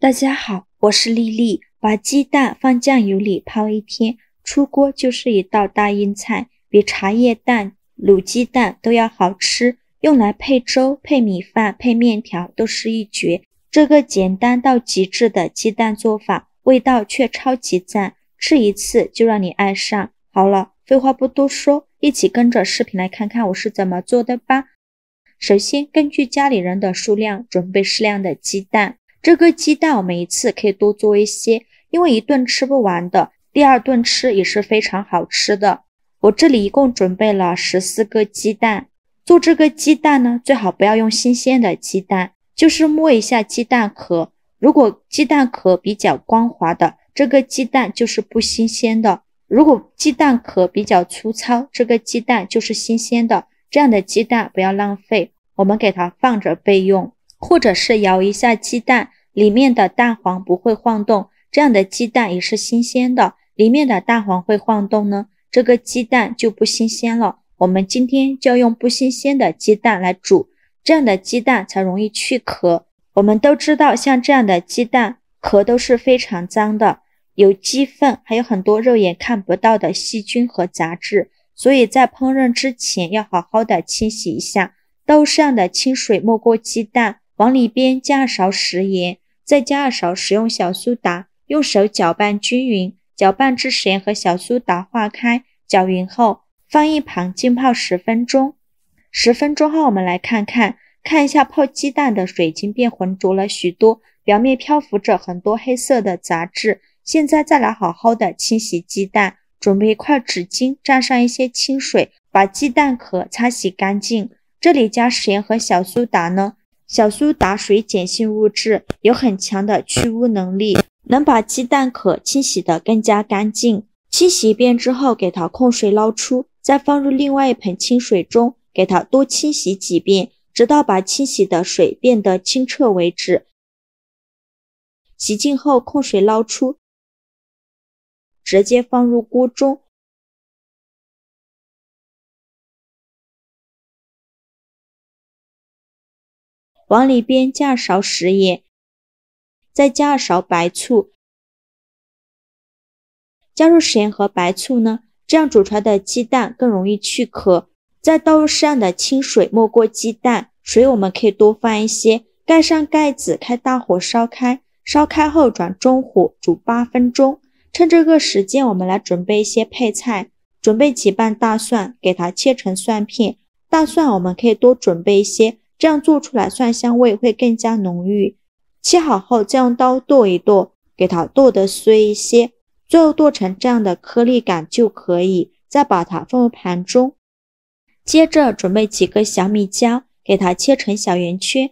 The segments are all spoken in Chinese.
大家好，我是丽丽。把鸡蛋放酱油里泡一天，出锅就是一道大硬菜，比茶叶蛋、卤鸡蛋都要好吃，用来配粥、配米饭、配面条都是一绝。这个简单到极致的鸡蛋做法，味道却超级赞，吃一次就让你爱上。好了，废话不多说，一起跟着视频来看看我是怎么做的吧。首先，根据家里人的数量，准备适量的鸡蛋。这个鸡蛋我们一次可以多做一些，因为一顿吃不完的，第二顿吃也是非常好吃的。我这里一共准备了14个鸡蛋。做这个鸡蛋呢，最好不要用新鲜的鸡蛋，就是摸一下鸡蛋壳，如果鸡蛋壳比较光滑的，这个鸡蛋就是不新鲜的；如果鸡蛋壳比较粗糙，这个鸡蛋就是新鲜的。这样的鸡蛋不要浪费，我们给它放着备用。或者是摇一下鸡蛋，里面的蛋黄不会晃动，这样的鸡蛋也是新鲜的。里面的蛋黄会晃动呢，这个鸡蛋就不新鲜了。我们今天就要用不新鲜的鸡蛋来煮，这样的鸡蛋才容易去壳。我们都知道，像这样的鸡蛋壳都是非常脏的，有鸡粪，还有很多肉眼看不到的细菌和杂质，所以在烹饪之前要好好的清洗一下。倒上的清水没过鸡蛋，往里边加2勺食盐，再加2勺食用小苏打，用手搅拌均匀，搅拌至食盐和小苏打化开，搅匀后放一旁浸泡10分钟。10分钟后我们来看一下泡鸡蛋的水已经变浑浊了许多，表面漂浮着很多黑色的杂质。现在再来好好的清洗鸡蛋，准备一块纸巾，蘸上一些清水，把鸡蛋壳擦洗干净。这里加食盐和小苏打呢，小苏打属于碱性物质，有很强的去污能力，能把鸡蛋壳清洗得更加干净。清洗一遍之后，给它控水捞出，再放入另外一盆清水中，给它多清洗几遍，直到把清洗的水变得清澈为止。洗净后控水捞出，直接放入锅中。往里边加2勺食盐，再加2勺白醋。加入食盐和白醋呢，这样煮出来的鸡蛋更容易去壳。再倒入适量的清水没过鸡蛋，水我们可以多放一些，盖上盖子，开大火烧开，烧开后转中火煮8分钟。趁这个时间我们来准备一些配菜，准备几瓣大蒜，给它切成蒜片。大蒜我们可以多准备一些，这样做出来蒜香味会更加浓郁。切好后再用刀剁一剁，给它剁得碎一些，最后剁成这样的颗粒感就可以，再把它放入盘中。接着准备几个小米椒，给它切成小圆圈。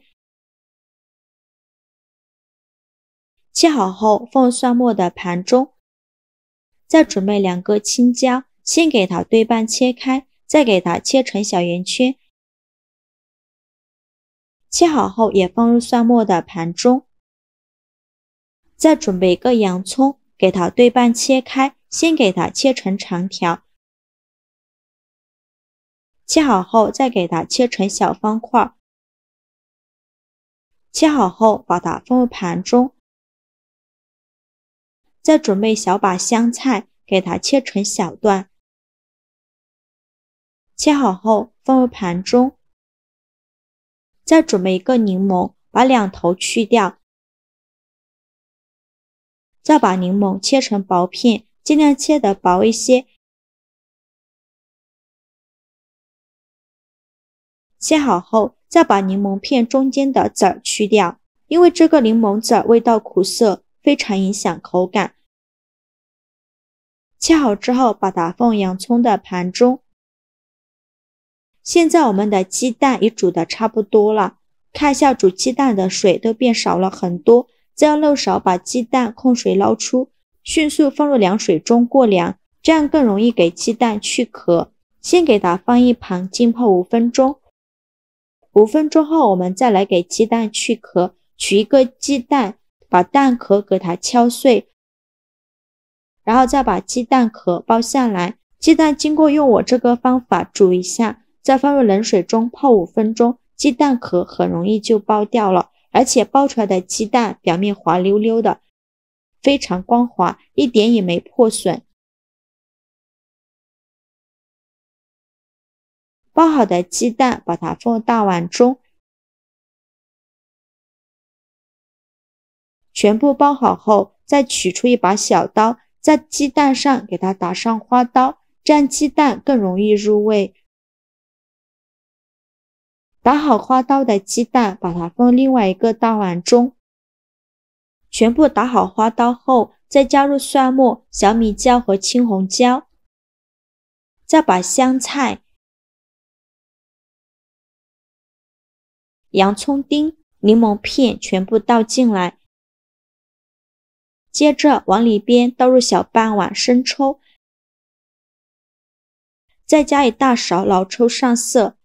切好后放入蒜末的盘中。再准备2个青椒，先给它对半切开，再给它切成小圆圈。切好后也放入蒜末的盘中。再准备1个洋葱，给它对半切开，先给它切成长条。切好后再给它切成小方块。切好后把它放入盘中。再准备小把香菜，给它切成小段。切好后放入盘中。再准备1个柠檬，把2头去掉。再把柠檬切成薄片，尽量切得薄一些。切好后再把柠檬片中间的籽儿去掉，因为这个柠檬籽儿味道苦涩，非常影响口感。切好之后把它放洋葱的盘中。现在我们的鸡蛋也煮得差不多了，看一下煮鸡蛋的水都变少了很多，再用漏勺把鸡蛋控水捞出，迅速放入凉水中过凉，这样更容易给鸡蛋去壳。先给它放一旁浸泡5分钟。5分钟后我们再来给鸡蛋去壳，取1个鸡蛋，把蛋壳给它敲碎，然后再把鸡蛋壳剥下来。鸡蛋经过用我这个方法煮一下，再放入冷水中泡5分钟，鸡蛋壳很容易就剥掉了。而且爆出来的鸡蛋表面滑溜溜的，非常光滑，一点也没破损。包好的鸡蛋把它放大碗中，全部包好后，再取出一把小刀，在鸡蛋上给它打上花刀，这样鸡蛋更容易入味。打好花刀的鸡蛋把它放另外一个大碗中，全部打好花刀后，再加入蒜末、小米椒和青红椒，再把香菜、洋葱丁、柠檬片全部倒进来，接着往里边倒入小半碗生抽，再加一大勺老抽上色，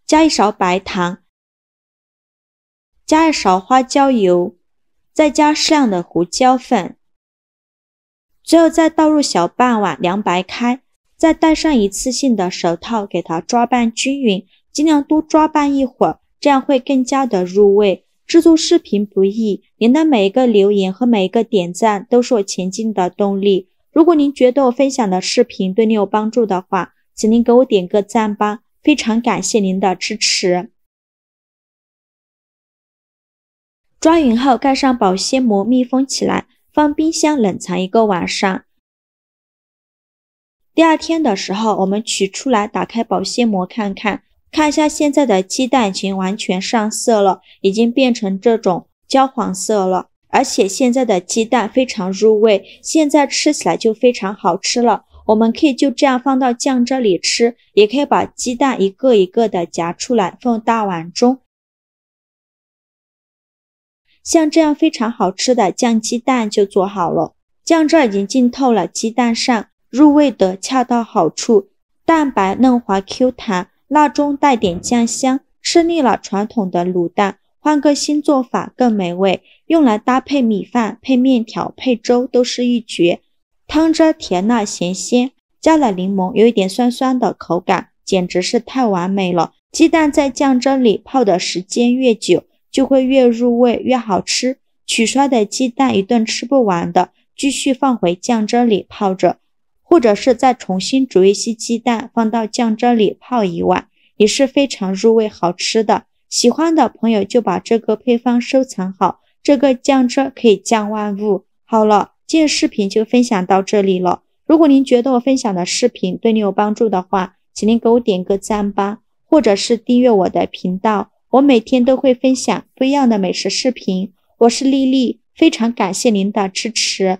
加一勺白糖，加一勺花椒油，再加适量的胡椒粉，最后再倒入小半碗凉白开，再戴上一次性的手套给它抓拌均匀，尽量多抓拌一会儿，这样会更加的入味。制作视频不易，您的每一个留言和每一个点赞都是我前进的动力。如果您觉得我分享的视频对你有帮助的话，请您给我点个赞吧，非常感谢您的支持。抓匀后盖上保鲜膜密封起来，放冰箱冷藏1个晚上。第二天的时候，我们取出来打开保鲜膜看一下现在的鸡蛋已经完全上色了，已经变成这种焦黄色了，而且现在的鸡蛋非常入味，现在吃起来就非常好吃了。我们可以就这样放到酱汁里吃，也可以把鸡蛋一个一个的夹出来放大碗中。像这样非常好吃的酱鸡蛋就做好了，酱汁已经浸透了鸡蛋上，入味的恰到好处，蛋白嫩滑 Q 弹，辣中带点酱香，吃腻了传统的卤蛋，换个新做法更美味，用来搭配米饭、配面条、配粥都是一绝。汤汁甜辣咸鲜，加了柠檬，有一点酸酸的口感，简直是太完美了。鸡蛋在酱汁里泡的时间越久，就会越入味越好吃。取出来的鸡蛋一顿吃不完的，继续放回酱汁里泡着，或者是再重新煮一些鸡蛋放到酱汁里泡一碗，也是非常入味好吃的。喜欢的朋友就把这个配方收藏好，这个酱汁可以降万物。好了，今日视频就分享到这里了。如果您觉得我分享的视频对你有帮助的话，请您给我点个赞吧，或者是订阅我的频道，我每天都会分享不一样的美食视频。我是丽丽，非常感谢您的支持。